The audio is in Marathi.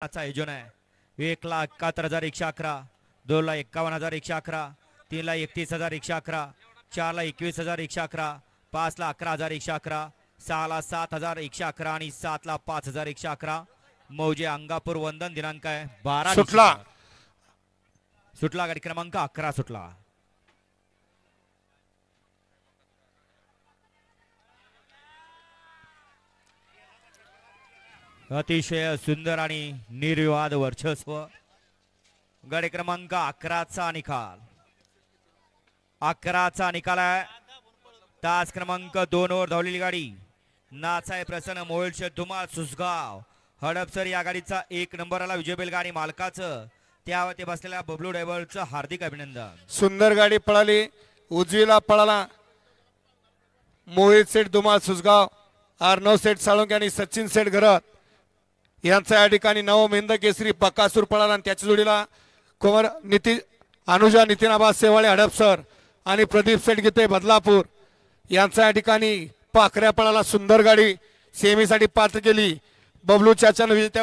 आयोजन आहे 1,71,111, 2,51,111, 3,31,111, 4,21,111, 5,11,111, 6,07,111 आणि 7,05,111. मौजे अंगापूर वंदन दिनांक आहे 12 सुटला सुटला गाडी क्रमांक 11 सुटला. अतिशय सुंदर आणि निर्विवाद वर्चस्व. गाडी क्रमांक 11चा निकाल 11चा निकाल आहे. तास क्रमांक 2 वर धावलेली गाडी नाचाय प्रसन्न मोहोळचे धुमाळ सुसगाव हडपसर या गाडीचा 1 नंबरला विजय बैलगाडी मालकाचं त्यावरती बसलेल्या बबलू ड्रायव्हरचं हार्दिक अभिनंदन. सुंदर गाडी पळाली. उजवीला पळाला मोहित सेठ धुमाळ सुसगाव, अर्णव सेठ साळुंके आणि सचिन सेठ घरत यांचा या ठिकाणी नवम हिंद केसरी बकासूर पळाला आणि त्याच्या जोडीला कुमार अनुजा नितीनाबा सेवाळे हडपसर आणि प्रदीप सेठ गीते बदलापूर यांचा या ठिकाणी पाखऱ्या पळाला. सुंदर गाडी सेमीसाठी पात्र केली. बबलू चाचानं विजेत्या